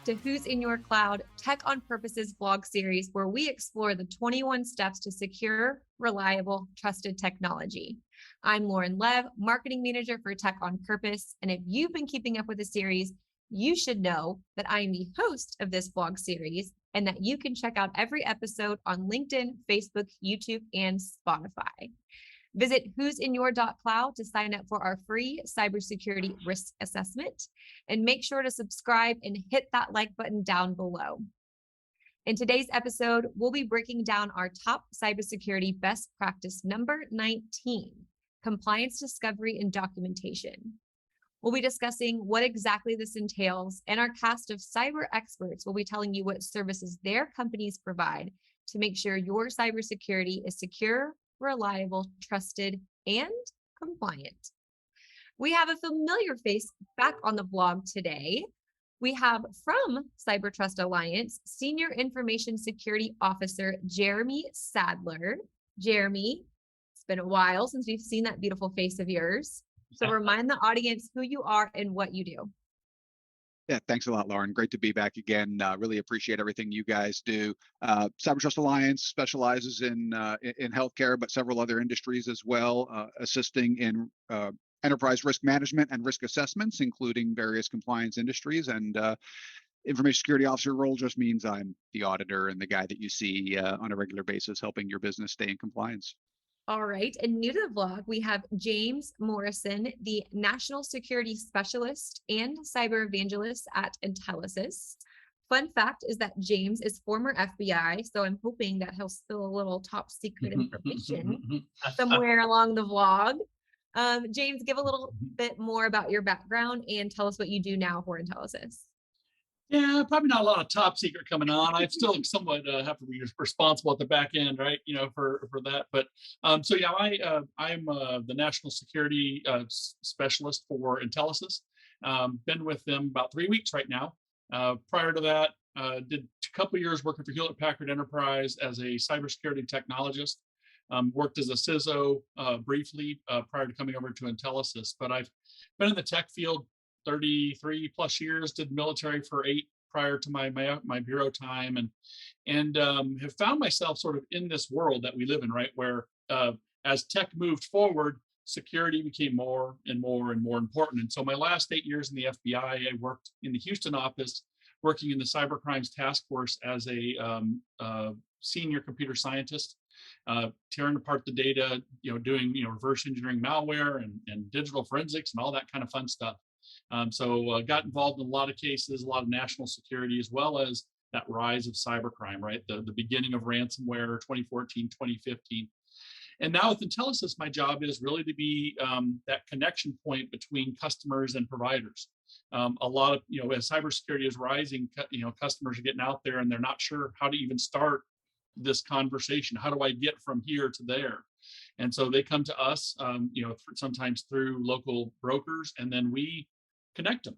back to Who's in Your Cloud, Tech on Purpose's blog series, where we explore the 21 steps to secure, reliable, trusted technology. I'm Lauren Lev, Marketing Manager for Tech on Purpose. And if you've been keeping up with the series, you should know that I am the host of this blog series and that you can check out every episode on LinkedIn, Facebook, YouTube, and Spotify. Visit who'sinyour.cloud to sign up for our free cybersecurity risk assessment, and make sure to subscribe and hit that like button down below. In today's episode, we'll be breaking down our top cybersecurity best practice number 19, compliance discovery and documentation. We'll be discussing what exactly this entails, and our cast of cyber experts will be telling you what services their companies provide to make sure your cybersecurity is secure, reliable, trusted, and compliant. We have a familiar face back on the blog today. We have from Cyber Trust Alliance, Senior Information Security Officer, Jeremy Sadler. Jeremy, it's been a while since we've seen that beautiful face of yours. So remind the audience who you are and what you do. Yeah, thanks a lot, Lauren. Great to be back again. Really appreciate everything you guys do. Cyber Trust Alliance specializes in healthcare, but several other industries as well, assisting in enterprise risk management and risk assessments, including various compliance industries. And information security officer role just means I'm the auditor and the guy that you see on a regular basis, helping your business stay in compliance. All right. And new to the vlog, we have James Morrison, the National Security Specialist and Cyber Evangelist at Intelisys. Fun fact is that James is former FBI, so I'm hoping that he'll spill a little top secret information somewhere along the vlog. James, give a little bit more about your background and tell us what you do now for Intelisys. Yeah, probably not a lot of top secret coming on. I still somewhat have to be responsible at the back end, right? For that. But so yeah, I'm the national security specialist for Intelisys. Been with them about 3 weeks right now. Prior to that, did a couple of years working for Hewlett Packard Enterprise as a cybersecurity technologist. Worked as a CISO briefly prior to coming over to Intelisys. But I've been in the tech field 33 plus years, did military for 8 prior to my bureau time, and have found myself sort of in this world that we live in, right? Where as tech moved forward, security became more and more and more important. And so my last 8 years in the FBI, I worked in the Houston office, working in the cyber crimes task force as a senior computer scientist, tearing apart the data, doing reverse engineering malware and digital forensics and all that kind of fun stuff. So got involved in a lot of cases, a lot of national security, as well as that rise of cybercrime, right? The beginning of ransomware, 2014, 2015. And now with Intelisys, my job is really to be that connection point between customers and providers. A lot of, as cybersecurity is rising, customers are getting out there and they're not sure how to even start this conversation. How do I get from here to there? And so they come to us, sometimes through local brokers, and then we connect them.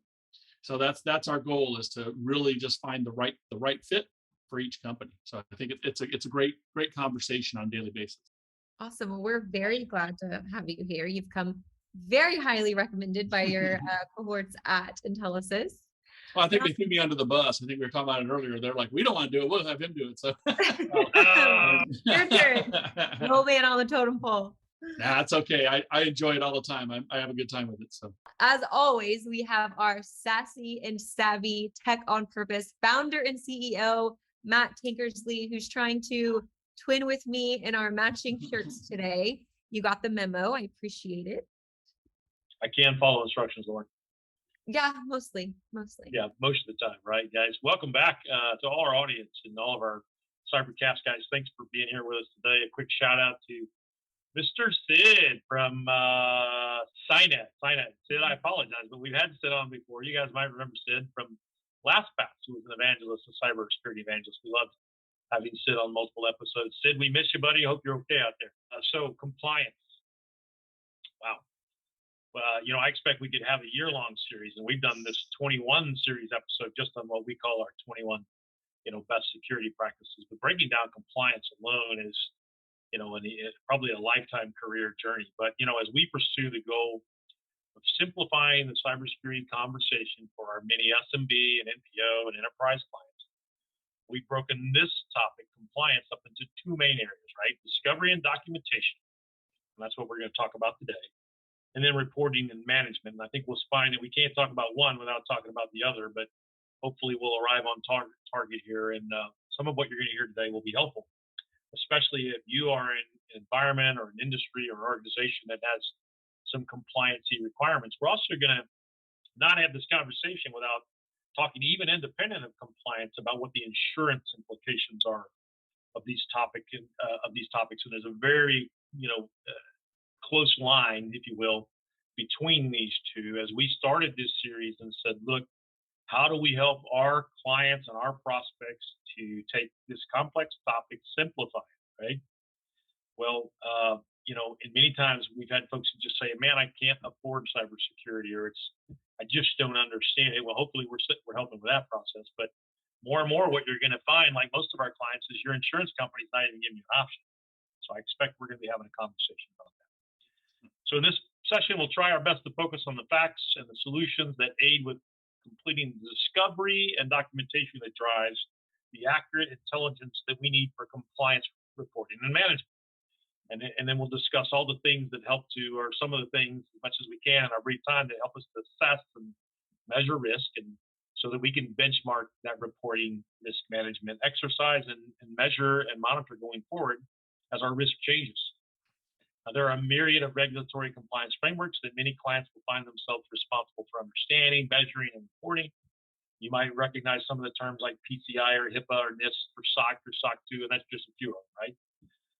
So that's our goal, is to really just find the right fit for each company. So I think it's a great conversation on a daily basis. Awesome. Well, we're very glad to have you here. You've come very highly recommended by your cohorts at Intelisys. Well, I think they threw me under the bus. I think we were talking about it earlier. They're like, we don't want to do it. We'll have him do it. So your turn. Low man on the totem pole. Nah, it's okay. I enjoy it all the time. I have a good time with it. So as always, we have our sassy and savvy Tech on Purpose founder and CEO, Matt Tankersley, who's trying to twin with me in our matching shirts today. You got the memo. I appreciate it. I can follow instructions, Lauren. Yeah, mostly. Yeah, most of the time, right, guys? Welcome back to all our audience and all of our Cybercast guys. Thanks for being here with us today. A quick shout out to Mr. Sid from Cynet. Sid, I apologize, but we've had Sid on before. You guys might remember Sid from LastPass, who was an evangelist, a cybersecurity evangelist. We loved having Sid on multiple episodes. Sid, we miss you, buddy. Hope you're okay out there. So compliance. Wow. I expect we could have a year-long series, and we've done this 21 series episode just on what we call our 21, best security practices. But breaking down compliance alone is, probably a lifetime career journey. But, as we pursue the goal of simplifying the cybersecurity conversation for our many SMB and NPO and enterprise clients. We've broken this topic, compliance, up into two main areas, right? Discovery and documentation. And that's what we're going to talk about today. And then reporting and management. And I think we'll find that we can't talk about one without talking about the other, but hopefully we'll arrive on target here. And some of what you're going to hear today will be helpful, especially if you are in an environment or an industry or organization that has some compliancy requirements. We're also going to not have this conversation without talking, even independent of compliance, about what the insurance implications are of these topics. And there's a very, close line, if you will, between these two. As we started this series and said, look, how do we help our clients and our prospects to take this complex topic, simplify it, right? Well, and many times we've had folks who just say, man, I can't afford cybersecurity, or I just don't understand it. Well, hopefully we're helping with that process. But more and more, what you're going to find, like most of our clients, is your insurance company's not even giving you an option. So I expect we're going to be having a conversation about that. So in this session, we'll try our best to focus on the facts and the solutions that aid with completing the discovery and documentation that drives the accurate intelligence that we need for compliance reporting and management. And then we'll discuss all the things that help to, or some of the things, as much as we can in our brief time, to help us to assess and measure risk, and so that we can benchmark that reporting risk management exercise and measure and monitor going forward as our risk changes. Now, there are a myriad of regulatory compliance frameworks that many clients will find themselves responsible for understanding, measuring, and reporting. You might recognize some of the terms like PCI or HIPAA or NIST or SOC or SOC 2, and that's just a few of them, right?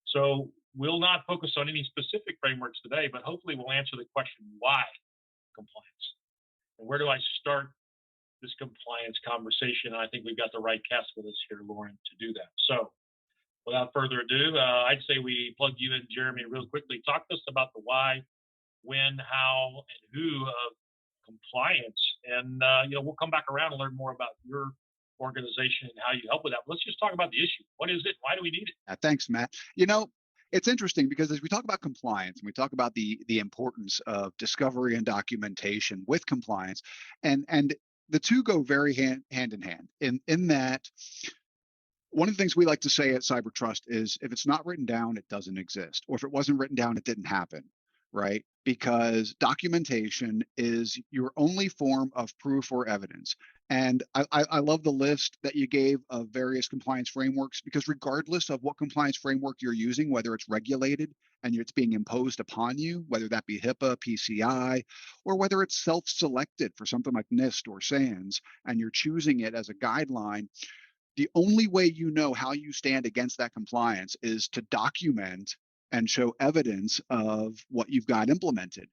So we'll not focus on any specific frameworks today, but hopefully we'll answer the question, why compliance? And where do I start this compliance conversation? And I think we've got the right cast with us here, Lauren, to do that. So without further ado, I'd say we plug you in, Jeremy, real quickly. Talk to us about the why, when, how, and who of compliance. And, we'll come back around and learn more about your organization and how you help with that. But let's just talk about the issue. What is it? Why do we need it? Thanks, Matt. It's interesting because as we talk about compliance and we talk about the importance of discovery and documentation with compliance, and the two go very hand in hand in that one of the things we like to say at CyberTrust is if it's not written down, it doesn't exist. Or if it wasn't written down, it didn't happen, right? Because documentation is your only form of proof or evidence. And I love the list that you gave of various compliance frameworks, because regardless of what compliance framework you're using, whether it's regulated and it's being imposed upon you, whether that be HIPAA, PCI, or whether it's self-selected for something like NIST or SANS, and you're choosing it as a guideline, the only way you know how you stand against that compliance is to document and show evidence of what you've got implemented.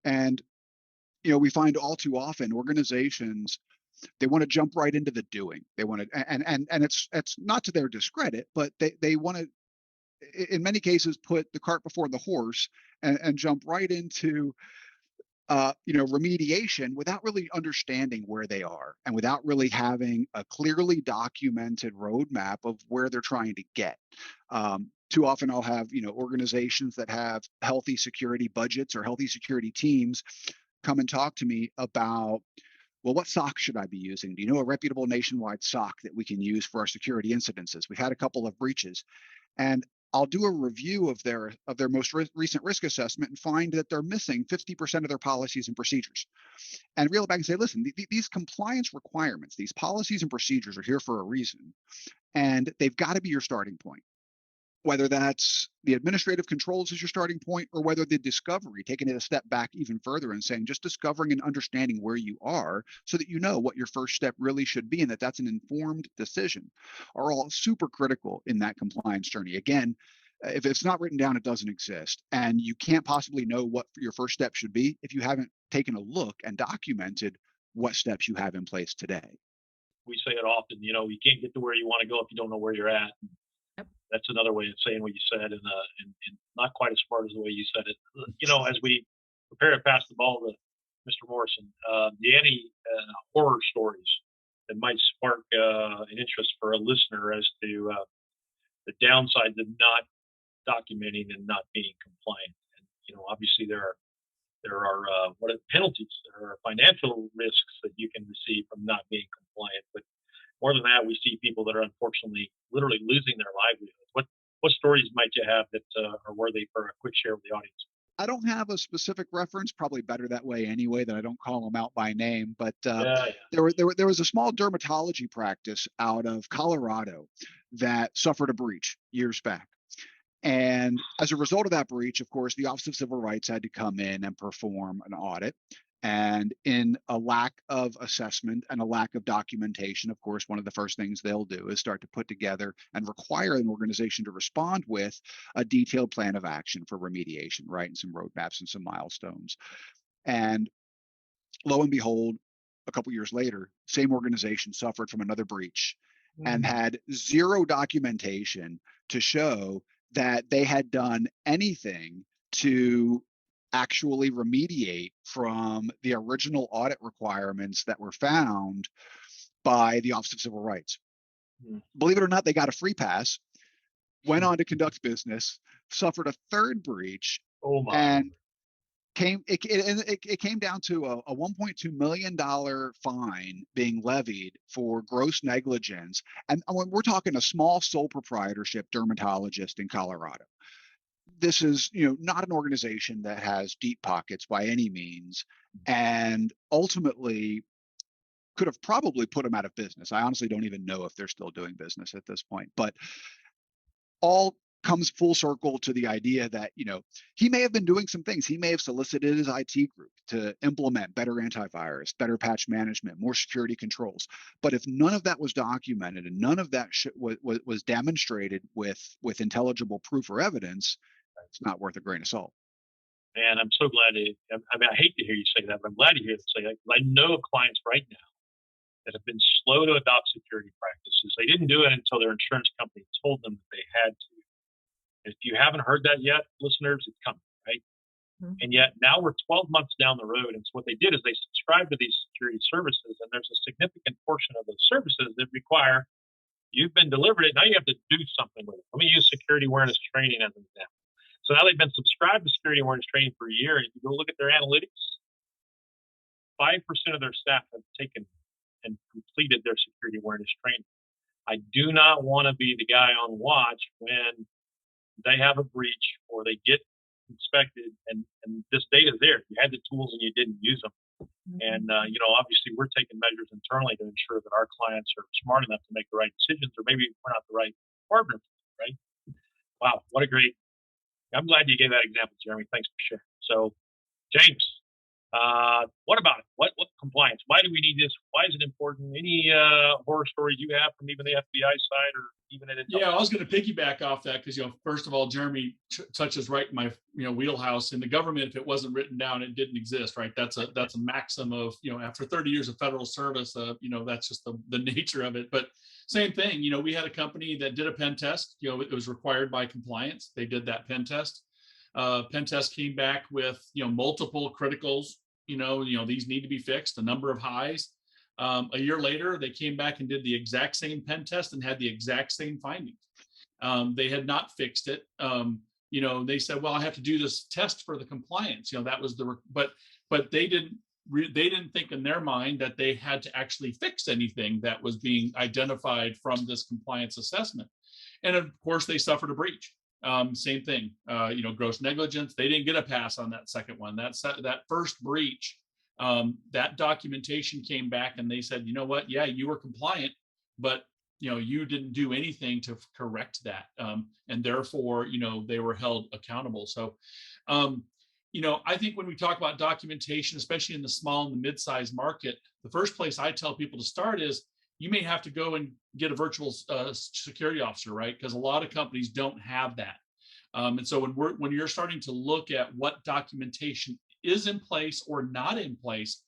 And we find all too often organizations, they want to jump right into the doing. They want to, and it's not to their discredit, but they want to, in many cases, put the cart before the horse and jump right into remediation without really understanding where they are and without really having a clearly documented roadmap of where they're trying to get. Too often I'll have, organizations that have healthy security budgets or healthy security teams come and talk to me about, well, what SOC should I be using? Do you know a reputable nationwide SOC that we can use for our security incidences? We've had a couple of breaches, and I'll do a review of their most recent risk assessment and find that they're missing 50% of their policies and procedures. And reel it back and say, listen, these compliance requirements, these policies and procedures are here for a reason, and they've got to be your starting point. Whether that's the administrative controls as your starting point, or whether the discovery, taking it a step back even further and saying just discovering and understanding where you are so that you know what your first step really should be and that's an informed decision, are all super critical in that compliance journey. Again, if it's not written down, it doesn't exist. And you can't possibly know what your first step should be if you haven't taken a look and documented what steps you have in place today. We say it often, you can't get to where you want to go if you don't know where you're at. That's another way of saying what you said, and not quite as smart as the way you said it. As we prepare to pass the ball to Mr. Morrison, any horror stories that might spark an interest for a listener as to the downsides of not documenting and not being compliant. And obviously there are There are penalties. There are financial risks that you can receive from not being compliant. But more than that, we see people that are unfortunately literally losing their livelihoods. What stories might you have that are worthy for a quick share with the audience? I don't have a specific reference, probably better that way anyway, that I don't call them out by name. But Yeah. there was a small dermatology practice out of Colorado that suffered a breach years back. And as a result of that breach, of course, the Office of Civil Rights had to come in and perform an audit. And in a lack of assessment and a lack of documentation, of course, one of the first things they'll do is start to put together and require an organization to respond with a detailed plan of action for remediation, right? And some roadmaps and some milestones. And lo and behold, a couple years later, same organization suffered from another breach and had zero documentation to show that they had done anything to actually remediate from the original audit requirements that were found by the Office of Civil Rights. Believe it or not, they got a free pass, went on to conduct business, suffered a third breach, and it came down to a $1.2 million fine being levied for gross negligence. And we're talking a small sole proprietorship dermatologist in Colorado. This is, not an organization that has deep pockets by any means, and ultimately could have probably put them out of business. I honestly don't even know if they're still doing business at this point, but all comes full circle to the idea that, he may have been doing some things. He may have solicited his IT group to implement better antivirus, better patch management, more security controls. But if none of that was documented and none of that was demonstrated with intelligible proof or evidence, it's not worth a grain of salt. And I'm so glad I hate to hear you say that, but I'm glad to hear you say that, because I know of clients right now that have been slow to adopt security practices. They didn't do it until their insurance company told them that they had to. If you haven't heard that yet, listeners, it's coming, right? And yet now we're 12 months down the road. And so what they did is they subscribed to these security services, and there's a significant portion of those services that require, you've been delivered it, now you have to do something with it. Let me use security awareness training as an example. So now they've been subscribed to security awareness training for a year, and if you go look at their analytics, 5% of their staff have taken and completed their security awareness training. I do not want to be the guy on watch when they have a breach or they get inspected and this data is there. You had the tools and you didn't use them. And, obviously we're taking measures internally to ensure that our clients are smart enough to make the right decisions, or maybe we're not the right partner, right? Wow, what a great, I'm glad you gave that example, Jeremy. Thanks for sharing. So, James, what about it? What compliance? Why do we need this? Why is it important? Any horror stories you have from even the FBI side or even at Intel? Yeah, I was going to piggyback off that because, first of all, Jeremy touches right in my, wheelhouse. In the government, if it wasn't written down, it didn't exist, right? That's a maxim of, after 30 years of federal service, that's just the nature of it. But same thing, we had a company that did a pen test. It was required by compliance. They did that pen test. Pen test came back with, multiple criticals. These need to be fixed, a number of highs. A year later, they came back and did the exact same pen test and had the exact same findings. They had not fixed it. They said, well, I have to do this test for the compliance. That was but they didn't think in their mind that they had to actually fix anything that was being identified from this compliance assessment. And of course, they suffered a breach. Same thing, gross negligence. They didn't get a pass on that second one. That first breach, that documentation came back and they said, you know what? Yeah, you were compliant, but you didn't do anything to correct that, and therefore, they were held accountable. So, I think when we talk about documentation, especially in the small and the mid-sized market, the first place I tell people to start is you may have to go and get a virtual security officer, right? Because a lot of companies don't have that. And so when you're starting to look at what documentation is in place or not in place,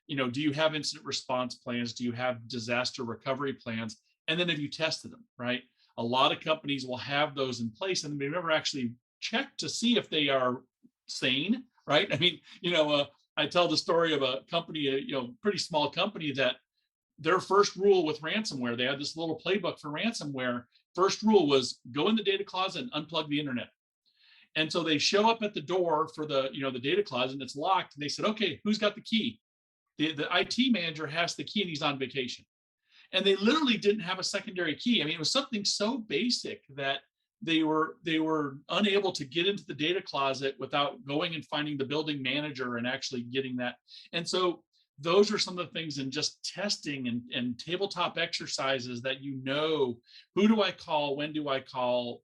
do you have incident response plans? Do you have disaster recovery plans? And then have you tested them, right? A lot of companies will have those in place and they never actually check to see if they are sane, right? I mean, I tell the story of a company, pretty small company that their first rule with ransomware, they had this little playbook for ransomware. First rule was go in the data closet and unplug the internet. And so they show up at the door for the, the data closet, and it's locked. And they said, okay, who's got the key? The IT manager has the key and he's on vacation. And they literally didn't have a secondary key. I mean, it was something so basic that they were unable to get into the data closet without going and finding the building manager and actually getting that. And so those are some of the things in just testing and tabletop exercises that, who do I call? When do I call?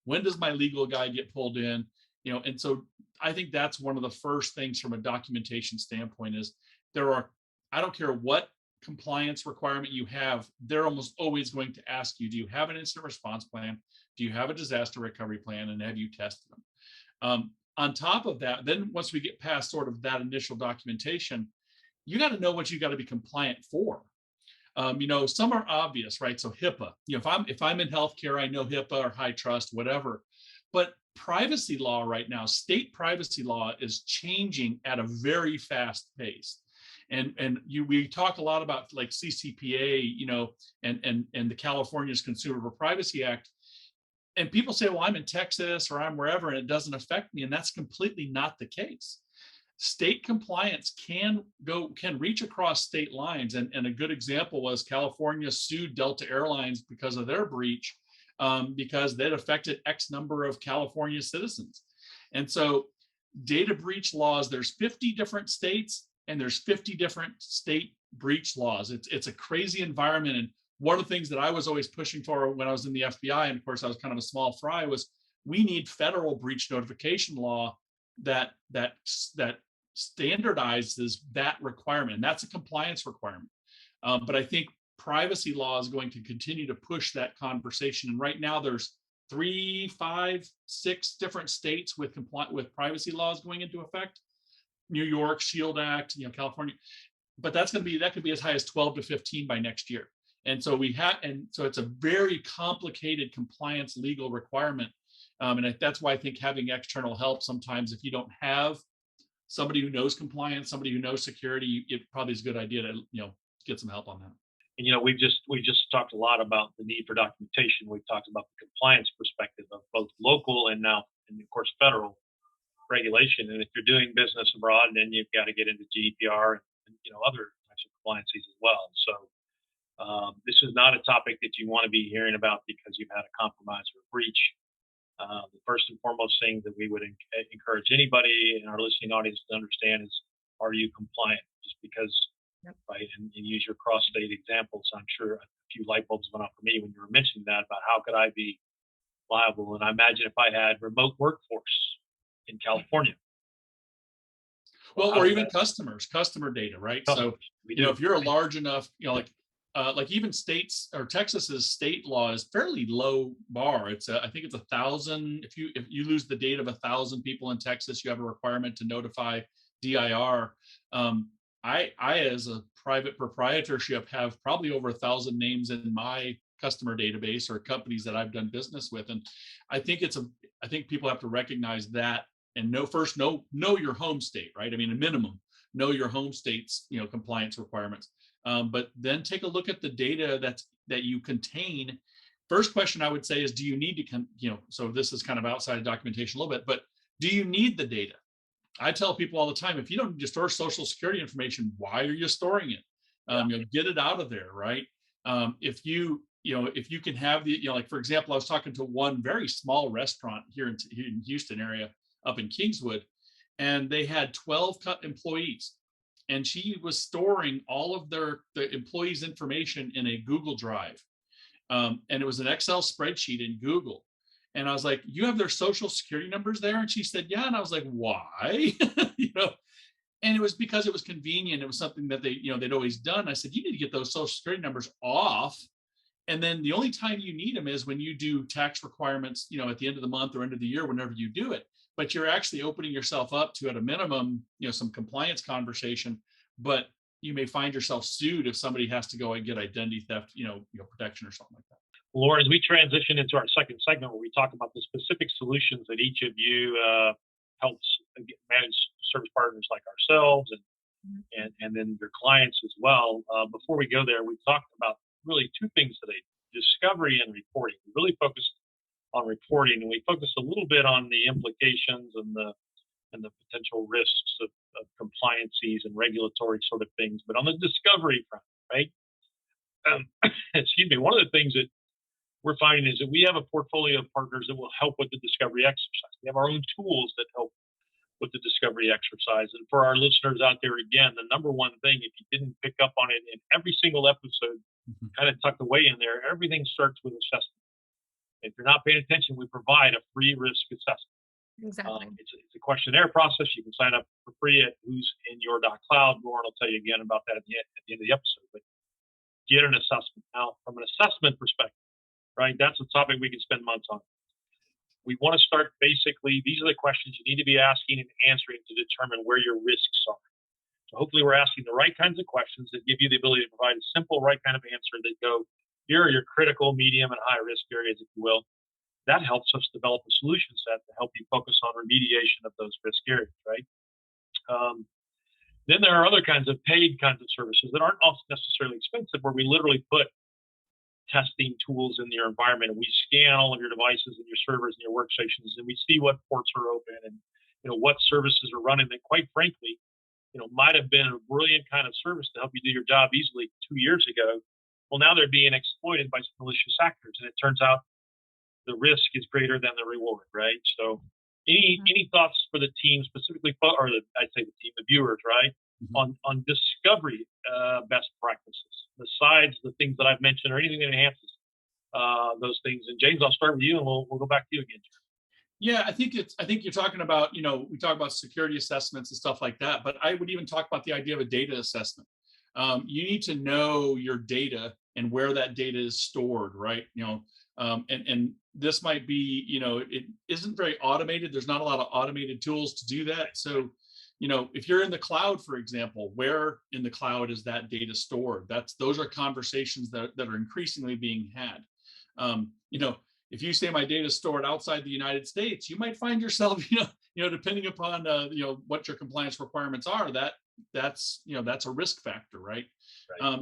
When does my legal guy get pulled in? And so I think that's one of the first things from a documentation standpoint is I don't care what compliance requirement you have, they're almost always going to ask you, do you have an incident response plan? Do you have a disaster recovery plan? And have you tested them? On top of that, then once we get past sort of that initial documentation, you got to know what you got to be compliant for. Some are obvious, right? So HIPAA, if I'm in healthcare, I know HIPAA or high trust, whatever. But privacy law right now, state privacy law is changing at a very fast pace. And we talk a lot about like CCPA, and the California's Consumer Privacy Act. And people say, well, I'm in Texas or I'm wherever, and it doesn't affect me. And that's completely not the case. State compliance can reach across state lines. And a good example was California sued Delta Airlines because of their breach, because that affected X number of California citizens. And so data breach laws, there's 50 different states and there's 50 different state breach laws. It's a crazy environment. And one of the things that I was always pushing for when I was in the FBI, and of course I was kind of a small fry, was we need federal breach notification law that standardizes that requirement. And that's a compliance requirement. But I think privacy law is going to continue to push that conversation. And right now there's 3, 5, 6 different states with privacy laws going into effect. New York, Shield Act, California, but that could be as high as 12 to 15 by next year. And so it's a very complicated compliance legal requirement. And that's why I think having external help sometimes, if you don't have somebody who knows compliance, somebody who knows security, it probably is a good idea to, get some help on that. And we just talked a lot about the need for documentation. We've talked about the compliance perspective of both local and now, and of course, federal regulation. And if you're doing business abroad, then you've got to get into GDPR and other types of compliances as well. So this is not a topic that you want to be hearing about because you've had a compromise or a breach. The first and foremost thing that we would encourage anybody in our listening audience to understand is, are you compliant? Just because, right? And use your cross-state examples. I'm sure a few light bulbs went off for me when you were mentioning that about how could I be liable. And I imagine if I had remote workforce in California. Well, or even customer data, right? So, if you're a large enough, like even states or Texas's state law is fairly low bar. I think it's 1,000. If you lose the data of 1,000 people in Texas, you have a requirement to notify DIR. I as a private proprietorship have probably over 1,000 names in my customer database or companies that I've done business with. And I think people have to recognize that and know your home state, right? I mean, a minimum, know your home state's, compliance requirements. But then take a look at the data that you contain. First question I would say is, do you need to, so this is kind of outside of documentation a little bit, but do you need the data? I tell people all the time, if you don't need to store social security information, why are you storing it? Get it out of there, right? If you can have the, like, for example, I was talking to one very small restaurant here in Houston area up in Kingswood, and they had 12 employees. And she was storing all of the employees' information in a Google Drive. And it was an Excel spreadsheet in Google. And I was like, you have their social security numbers there? And she said, yeah. And I was like, why? And it was because it was convenient. It was something that they'd always done. I said, you need to get those social security numbers off. And then the only time you need them is when you do tax requirements, at the end of the month or end of the year, whenever you do it. But you're actually opening yourself up to, at a minimum, some compliance conversation, but you may find yourself sued if somebody has to go and get identity theft, protection or something like that. Lauren, as we transition into our second segment where we talk about the specific solutions that each of you helps manage service partners like ourselves and then your clients as well. Before we go there, we talked about really two things today: discovery and reporting. We really focused on reporting, and we focused a little bit on the implications and the potential risks of compliances and regulatory sort of things. But on the discovery front, right? Excuse me. One of the things that we're finding is that we have a portfolio of partners that will help with the discovery exercise. We have our own tools that help with the discovery exercise. And for our listeners out there, again, the number one thing, if you didn't pick up on it in every single episode, kind of tucked away in there, everything starts with assessment. If you're not paying attention, we provide a free risk assessment. Exactly. It's a questionnaire process. You can sign up for free at who'sinyour.cloud. Lauren will tell you again about that at the end of the episode. But get an assessment. Now, from an assessment perspective, right, that's a topic we can spend months on. We want to start basically, these are the questions you need to be asking and answering to determine where your risks are. So hopefully we're asking the right kinds of questions that give you the ability to provide a simple, right kind of answer that go, here are your critical, medium, and high risk areas, if you will. That helps us develop a solution set to help you focus on remediation of those risk areas, right? Then there are other kinds of paid kinds of services that aren't also necessarily expensive, where we literally put testing tools in your environment, and we scan all of your devices and your servers and your workstations, and we see what ports are open and what services are running that, quite frankly, might have been a brilliant kind of service to help you do your job easily 2 years ago. Well, now they're being exploited by some malicious actors, and it turns out the risk is greater than the reward, right? So any thoughts for the team specifically, or I'd say the team, the viewers, right, on discovery best practices, besides the things that I've mentioned or anything that enhances those things? And James, I'll start with you, and we'll go back to you again. Yeah, I think you're talking about, we talk about security assessments and stuff like that, but I would even talk about the idea of a data assessment. You need to know your data and where that data is stored, right? And this might be, it isn't very automated. There's not a lot of automated tools to do that. So, if you're in the cloud, for example, where in the cloud is that data stored? Those are conversations that are increasingly being had. If you say my data is stored outside the United States, you might find yourself, depending upon what your compliance requirements are, that's a risk factor, right?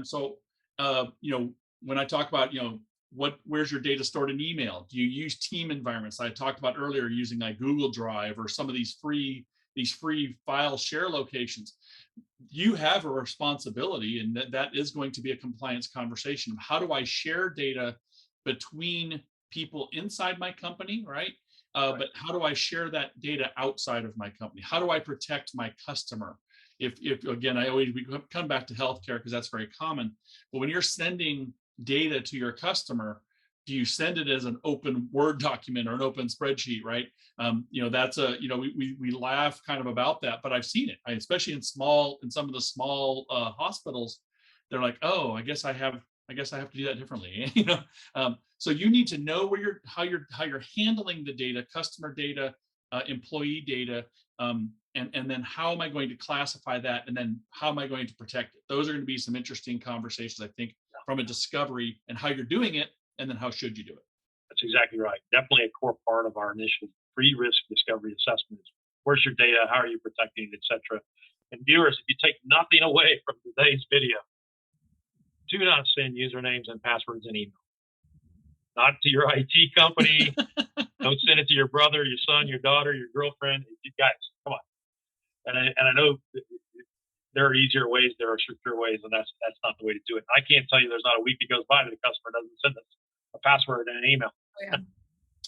So when I talk about where's your data stored in email? Do you use team environments? I talked about earlier using like Google Drive or some of these free file share locations. You have a responsibility, and that is going to be a compliance conversation. How do I share data between people inside my company, right? But how do I share that data outside of my company? How do I protect my customer? If again, we come back to healthcare because that's very common. But when you're sending data to your customer, do you send it as an open Word document or an open spreadsheet, right? That's we laugh kind of about that, but I've seen it, especially in some of the small hospitals. They're like, oh, I guess I have to do that differently. So you need to know how you're handling the data, customer data, employee data, and then how am I going to classify that, and then how am I going to protect it? Those are going to be some interesting conversations, I think, from a discovery and how you're doing it, and then how should you do it. That's exactly right. Definitely a core part of our initial pre-risk discovery assessment is where's your data, how are you protecting it, et cetera. And viewers, if you take nothing away from today's video, do not send usernames and passwords in email. Not to your IT company. Don't send it to your brother, your son, your daughter, your girlfriend. You guys, come on. And I know there are easier ways, there are secure ways, and that's not the way to do it. I can't tell you there's not a week that goes by that the customer doesn't send us a password and an email. Oh, yeah.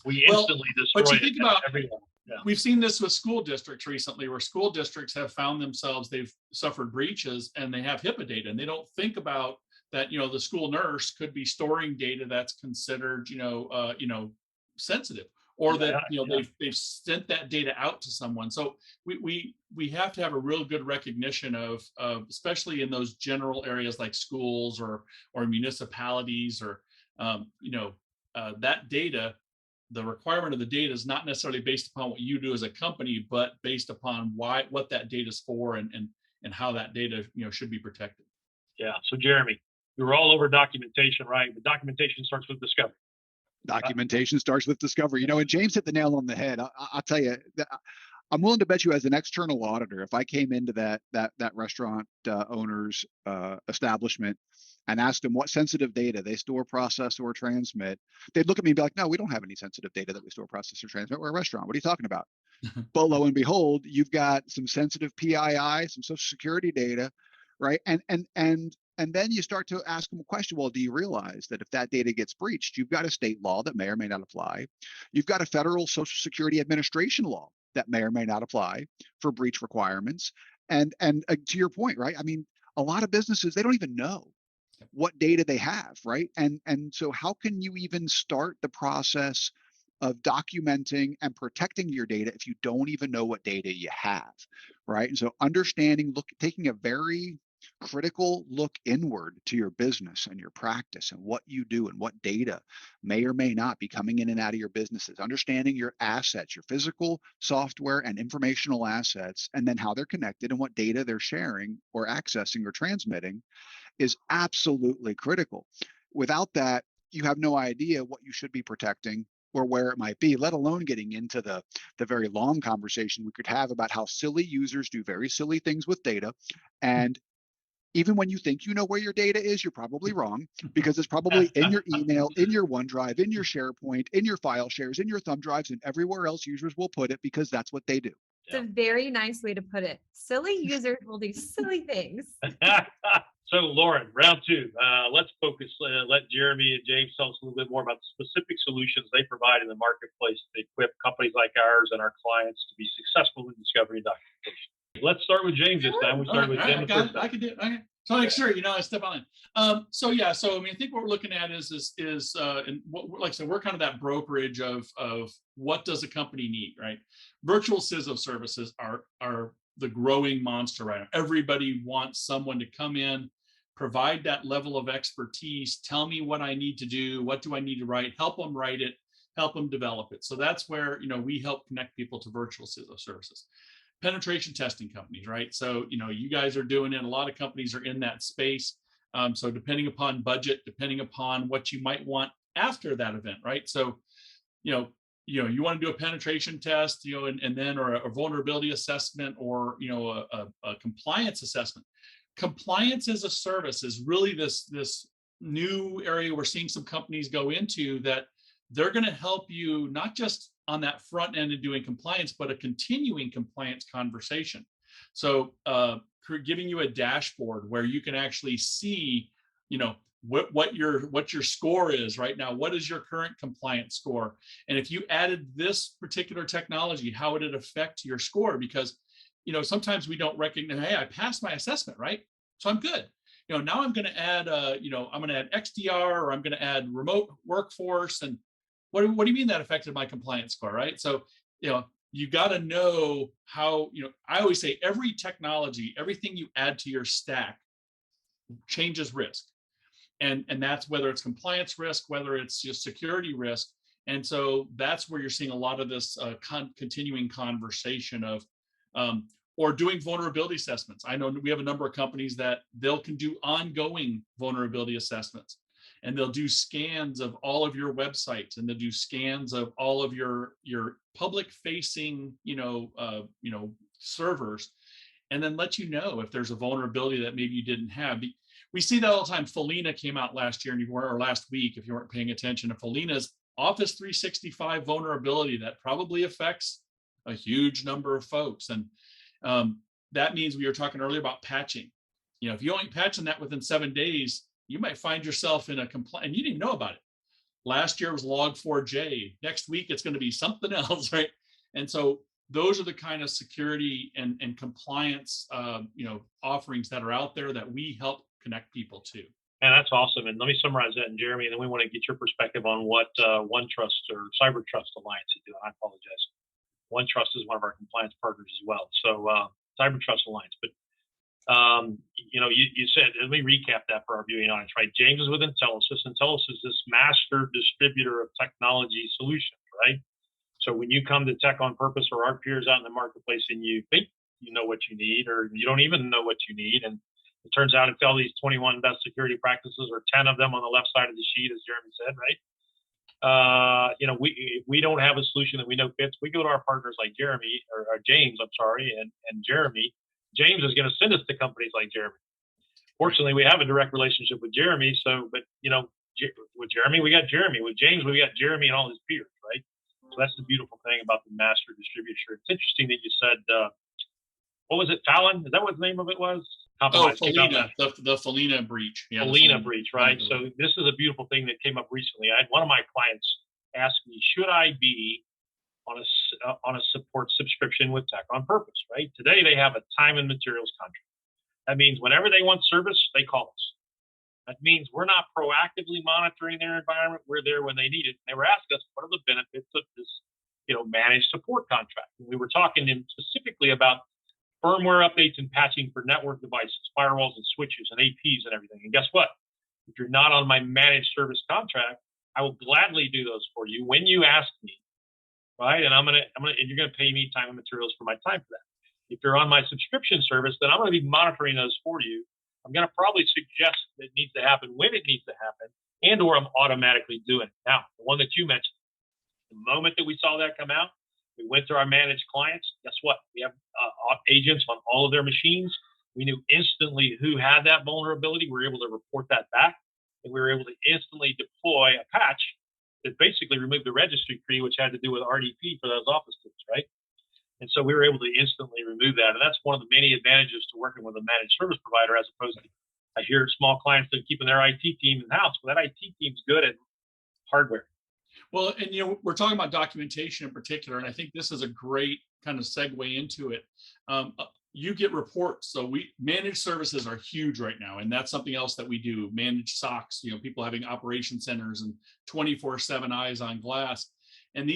We instantly destroy but you think about everyone. Yeah. We've seen this with school districts recently, where school districts have found themselves, they've suffered breaches and they have HIPAA data, and they don't think about that, the school nurse could be storing data that's considered, sensitive, or that, they've sent that data out to someone. So we have to have a real good recognition of especially in those general areas like schools or municipalities or, that data. The requirement of the data is not necessarily based upon what you do as a company, but based upon what that data is for and how that data, should be protected. Yeah. So Jeremy, we were all over documentation, right? But documentation starts with discovery. Documentation starts with discovery. And James hit the nail on the head. I'll tell you, I'm willing to bet you, as an external auditor, if I came into that restaurant owner's establishment and asked them what sensitive data they store, process, or transmit, they'd look at me and be like, "No, we don't have any sensitive data that we store, process, or transmit. We're a restaurant. What are you talking about?" But lo and behold, you've got some sensitive PII, some Social Security data, right? And then you start to ask them a question. Well, do you realize that if that data gets breached, you've got a state law that may or may not apply. You've got a federal Social Security Administration law that may or may not apply for breach requirements. And to your point, right? I mean, a lot of businesses, they don't even know what data they have, right? And so how can you even start the process of documenting and protecting your data if you don't even know what data you have, right? And so understanding, taking a very critical look inward to your business and your practice and what you do and what data may or may not be coming in and out of your businesses, understanding your assets, your physical, software, and informational assets, and then how they're connected and what data they're sharing or accessing or transmitting is absolutely critical. Without that, you have no idea what you should be protecting or where it might be, let alone getting into the very long conversation we could have about how silly users do very silly things with data. And even when you think you know where your data is, you're probably wrong, because it's probably in your email, in your OneDrive, in your SharePoint, in your file shares, in your thumb drives, and everywhere else users will put it, because that's what they do. It's a very nice way to put it. Silly users will do silly things. So, Lauren, round two. Let's focus. Let Jeremy and James tell us a little bit more about the specific solutions they provide in the marketplace to equip companies like ours and our clients to be successful in discovery and documentation. Let's start with James this time. We started with Jim. I can do it. Okay. So make sure, I step on it. So I mean, I think what we're looking at is and what, like I said, we're kind of that brokerage of what does a company need, right? Virtual CISO services are the growing monster right now. Everybody wants someone to come in, provide that level of expertise, tell me what I need to do, what do I need to write, help them write it, help them develop it. So that's where, we help connect people to virtual CISO services. Penetration testing companies, right? So, you guys are doing it. A lot of companies are in that space. So depending upon budget, depending upon what you might want after that event, right? So, you want to do a penetration test, and then, or a vulnerability assessment, or, a compliance assessment. Compliance as a service is really this new area we're seeing some companies go into, that they're going to help you not just on that front end of doing compliance, but a continuing compliance conversation. So giving you a dashboard where you can actually see, what your score is right now. What is your current compliance score? And if you added this particular technology, how would it affect your score? Because, sometimes we don't recognize, hey, I passed my assessment, right? So I'm good. Now I'm going to add, I'm going to add XDR, or I'm going to add remote workforce. And what do you mean that affected my compliance score, right? So, you got to know how, I always say every technology, everything you add to your stack changes risk. And that's whether it's compliance risk, whether it's just security risk. And so that's where you're seeing a lot of this continuing conversation of, or doing vulnerability assessments. I know we have a number of companies that can do ongoing vulnerability assessments, and they'll do scans of all of your websites, and they'll do scans of all of your public facing, servers, and then let you know if there's a vulnerability that maybe you didn't have. We see that all the time. Felina came out last year, or last week, if you weren't paying attention, to Felina's Office 365 vulnerability that probably affects a huge number of folks. And that means, we were talking earlier about patching. If you only patching that within 7 days, you might find yourself in a complaint and you didn't know about it. Last year was Log4j. Next week, it's going to be something else, right? And so those are the kind of security and compliance, offerings that are out there that we help connect people to. And that's awesome. And let me summarize that, and Jeremy, and then we want to get your perspective on what OneTrust or Cybertrust Alliance is doing. I apologize. OneTrust is one of our compliance partners as well. So Cybertrust Alliance. But you said, let me recap that for our viewing audience, right? James is with Intelisys. Intelisys is this master distributor of technology solutions, right? So when you come to TechOnPurpose or our peers out in the marketplace, and you think you know what you need, or you don't even know what you need, and it turns out it's all these 21 best security practices, or 10 of them on the left side of the sheet, as Jeremy said, right? if we don't have a solution that we know fits, we go to our partners like Jeremy or James, I'm sorry, and Jeremy. James is going to send us to companies like Jeremy. Fortunately, we have a direct relationship with Jeremy. With Jeremy, we got Jeremy. With James, we got Jeremy and all his peers, right? So that's the beautiful thing about the master distributor. It's interesting that you said, what was it, Fallon? Is that what the name of it was? Felina, the Felina breach. Yeah, Felina breach, right? So this is a beautiful thing that came up recently. I had one of my clients ask me, should I be on a support subscription with TechOnPurpose, right? Today, they have a time and materials contract. That means whenever they want service, they call us. That means we're not proactively monitoring their environment. We're there when they need it. And they were asking us, what are the benefits of this, managed support contract? And we were talking to them specifically about firmware updates and patching for network devices, firewalls and switches and APs and everything. And guess what? If you're not on my managed service contract, I will gladly do those for you when you ask me, right? And you're going to pay me time and materials for my time for that. If you're on my subscription service, then I'm going to be monitoring those for you. I'm going to probably suggest that it needs to happen when it needs to happen, or I'm automatically doing it. Now, the one that you mentioned, the moment that we saw that come out, we went to our managed clients. Guess what? We have agents on all of their machines. We knew instantly who had that vulnerability. We were able to report that back, and we were able to instantly deploy a patch that basically removed the registry key, which had to do with RDP for those office tools, right? And so we were able to instantly remove that. And that's one of the many advantages to working with a managed service provider, as opposed to, I hear small clients that are keeping their IT team in-house. Well, that IT team's good at hardware. Well, and we're talking about documentation in particular, and I think this is a great kind of segue into it. You get reports. So managed services are huge right now, and that's something else that we do. Managed SOCs, people having operation centers and 24/7 eyes on glass. And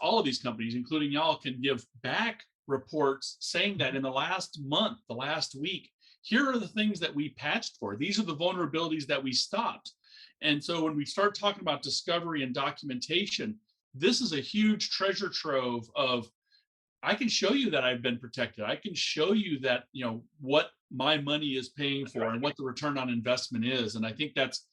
all of these companies, including y'all, can give back reports saying that in the last month, the last week, here are the things that we patched for. These are the vulnerabilities that we stopped. And so when we start talking about discovery and documentation, this is a huge treasure trove of, I can show you that I've been protected. I can show you that, what my money is paying for and what the return on investment is. And I think that's,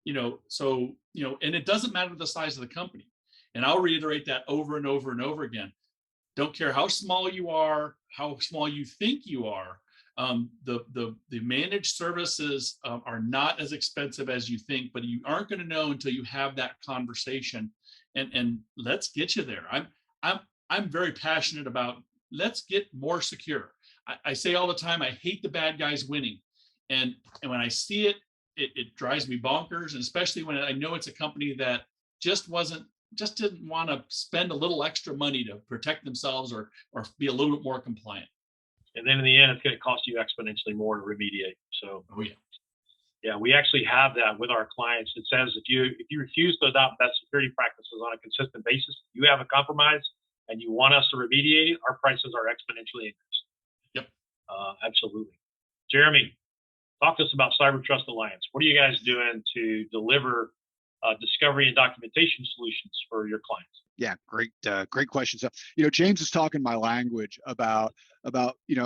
and it doesn't matter the size of the company. And I'll reiterate that over and over and over again. Don't care how small you are, how small you think you are. The managed services are not as expensive as you think, but you aren't going to know until you have that conversation. And let's get you there. I'm very passionate about, let's get more secure. I say all the time, I hate the bad guys winning, and when I see it, it drives me bonkers. And especially when I know it's a company that just didn't want to spend a little extra money to protect themselves or be a little bit more compliant. And then in the end, it's going to cost you exponentially more to remediate. So, yeah, we actually have that with our clients. It says if you refuse to adopt best security practices on a consistent basis, you have a compromise, and you want us to remediate it, our prices are exponentially increased. Yep. Absolutely. Jeremy, talk to us about Cyber Trust Alliance. What are you guys doing to deliver discovery and documentation solutions for your clients? Yeah, great question. So, James is talking my language about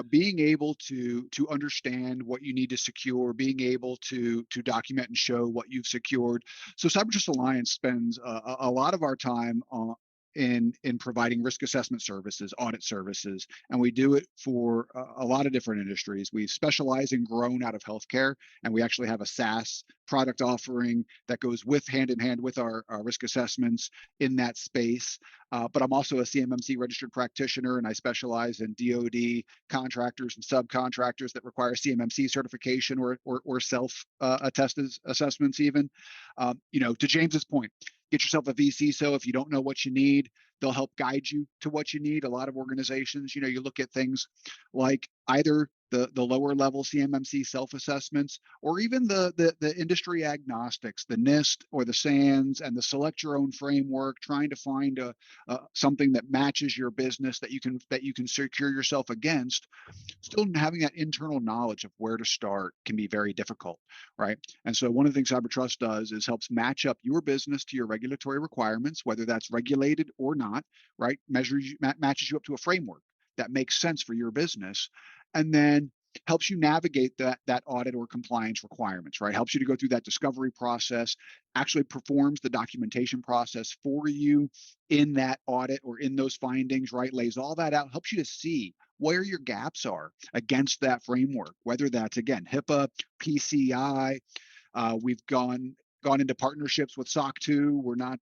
being able to understand what you need to secure, being able to document and show what you've secured. So, Cyber Trust Alliance spends a lot of our time in providing risk assessment services, audit services, and we do it for a lot of different industries. We specialize in grown out of healthcare, and we actually have a SaaS product offering that goes hand in hand with our risk assessments in that space. But I'm also a CMMC registered practitioner, and I specialize in DoD contractors and subcontractors that require CMMC certification or self-attested assessments even. To James's point, get yourself a vCISO. If you don't know what you need, they'll help guide you to what you need. A lot of organizations, you look at things like either the lower level CMMC self-assessments, or even the industry agnostics, the NIST or the SANS, and the select your own framework, trying to find something that matches your business that you can secure yourself against. Still having that internal knowledge of where to start can be very difficult, right? And so one of the things CyberTrust does is helps match up your business to your regulatory requirements, whether that's regulated or not, right? Matches you up to a framework that makes sense for your business. And then helps you navigate that audit or compliance requirements, right? Helps you to go through that discovery process, actually performs the documentation process for you in that audit or in those findings, right? Lays all that out, helps you to see where your gaps are against that framework, whether that's, again, HIPAA, PCI. We've gone into partnerships with SOC 2. We're not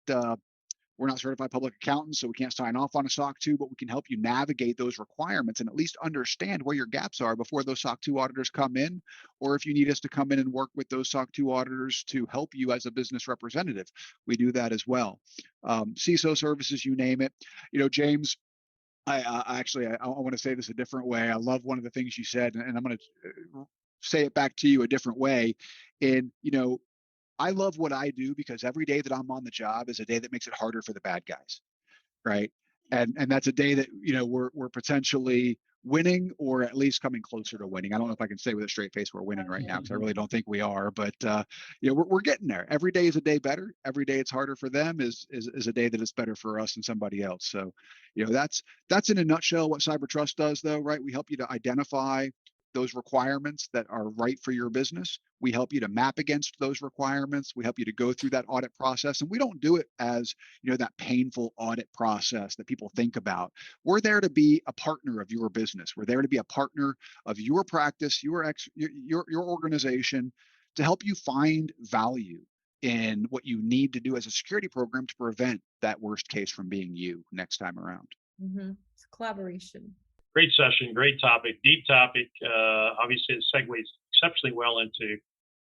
certified public accountants, so we can't sign off on a SOC 2, but we can help you navigate those requirements and at least understand where your gaps are before those SOC 2 auditors come in, or if you need us to come in and work with those SOC 2 auditors to help you as a business representative, we do that as well. CISO services, you name it. James, I want to say this a different way. I love one of the things you said, and I'm going to say it back to you a different way. And, I love what I do because every day that I'm on the job is a day that makes it harder for the bad guys, right? And that's a day that we're potentially winning, or at least coming closer to winning. I don't know if I can say with a straight face we're winning right now, because I really don't think we are. But we're getting there. Every day is a day better. Every day it's harder for them is a day that is better for us and somebody else. So that's in a nutshell what Cyber Trust does, though, right? We help you to identify those requirements that are right for your business. We help you to map against those requirements. We help you to go through that audit process. And we don't do it as, that painful audit process that people think about. We're there to be a partner of your business. We're there to be a partner of your practice, your organization, to help you find value in what you need to do as a security program to prevent that worst case from being you next time around. It's collaboration. Great session, great topic, deep topic. Obviously, it segues exceptionally well into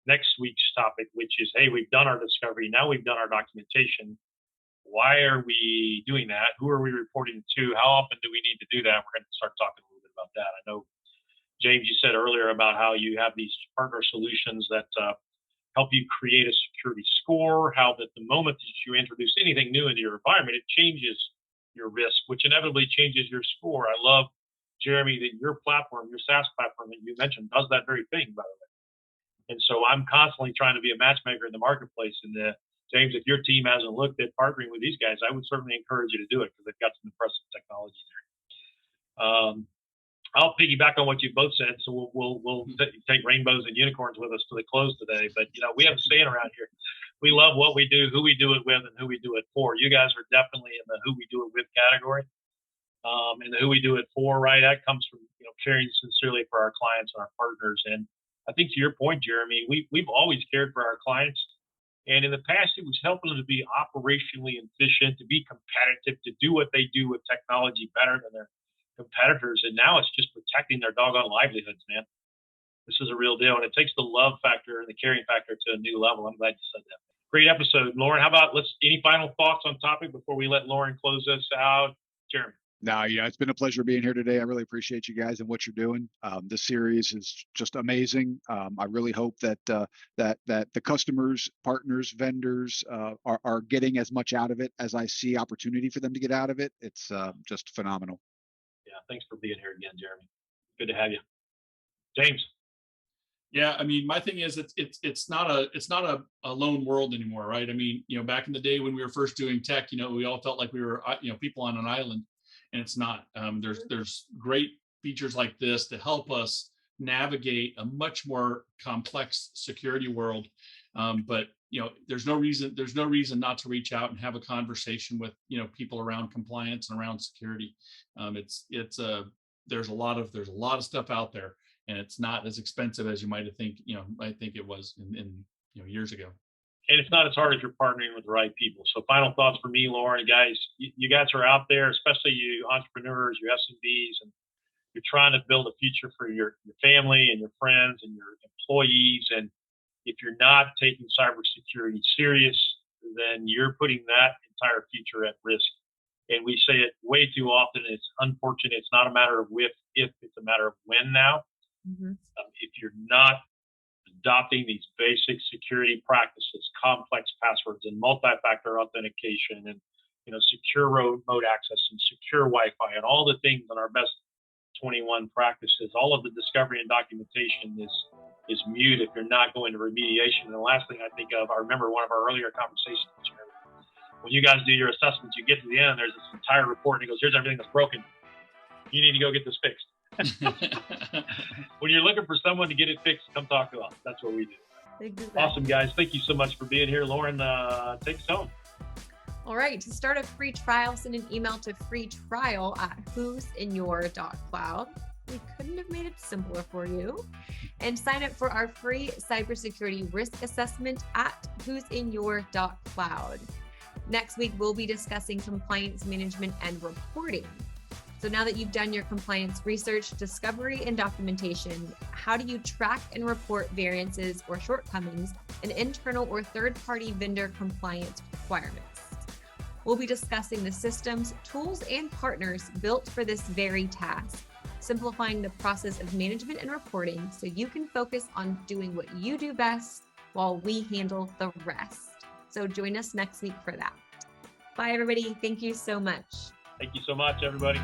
next week's topic, which is, hey, we've done our discovery. Now we've done our documentation. Why are we doing that? Who are we reporting to? How often do we need to do that? We're going to start talking a little bit about that. I know, James, you said earlier about how you have these partner solutions that help you create a security score, how that the moment that you introduce anything new into your environment, it changes your risk, which inevitably changes your score. I love, Jeremy, that your platform, your SaaS platform that you mentioned, does that very thing, by the way. And so I'm constantly trying to be a matchmaker in the marketplace. And James, if your team hasn't looked at partnering with these guys, I would certainly encourage you to do it, because they've got some impressive technology there. I'll piggyback on what you both said. So we'll take rainbows and unicorns with us to the close today. But we have a saying around here: we love what we do, who we do it with, and who we do it for. You guys are definitely in the who we do it with category. And the who we do it for, right? That comes from caring sincerely for our clients and our partners. And I think to your point, Jeremy, we've always cared for our clients. And in the past, it was helping them to be operationally efficient, to be competitive, to do what they do with technology better than their competitors. And now it's just protecting their doggone livelihoods, man. This is a real deal. And it takes the love factor and the caring factor to a new level. I'm glad you said that. Great episode, Lauren. How about any final thoughts on topic before we let Lauren close us out? Jeremy. No, it's been a pleasure being here today. I really appreciate you guys and what you're doing. This series is just amazing. I really hope that the customers, partners, vendors are getting as much out of it as I see opportunity for them to get out of it. It's just phenomenal. Yeah, thanks for being here again, Jeremy. Good to have you, James. Yeah, I mean, my thing is, it's not a lone world anymore, right? I mean, back in the day when we were first doing tech, we all felt like we were people on an island. And it's not. There's great features like this to help us navigate a much more complex security world. But there's no reason not to reach out and have a conversation with people around compliance and around security. There's a lot of stuff out there, and it's not as expensive as you might think it was in years ago. And it's not as hard as you're partnering with the right people. So final thoughts for me, Lauren, guys, you guys are out there, especially you entrepreneurs, you SMBs, and you're trying to build a future for your family and your friends and your employees. And if you're not taking cybersecurity serious, then you're putting that entire future at risk. And we say it way too often. It's unfortunate. It's not a matter of if, it's a matter of when now. If you're not adopting these basic security practices, complex passwords and multi-factor authentication and secure remote access and secure Wi-Fi and all the things on our best 21 practices, all of the discovery and documentation is mute if you're not going to remediation. And the last thing I think of, I remember one of our earlier conversations, when you guys do your assessments, you get to the end, there's this entire report and it goes, here's everything that's broken. You need to go get this fixed. When you're looking for someone to get it fixed, come talk to us. That's what we do. Exactly. Awesome, guys. Thank you so much for being here. Lauren, take us home. All right, to start a free trial, send an email to freetrial@who'sinyour.cloud. We couldn't have made it simpler for you. And sign up for our free cybersecurity risk assessment at who'sinyour.cloud. Next week, we'll be discussing compliance management and reporting. So now that you've done your compliance research, discovery, and documentation, how do you track and report variances or shortcomings in internal or third-party vendor compliance requirements? We'll be discussing the systems, tools, and partners built for this very task, simplifying the process of management and reporting so you can focus on doing what you do best while we handle the rest. So join us next week for that. Bye, everybody. Thank you so much. Thank you so much, everybody.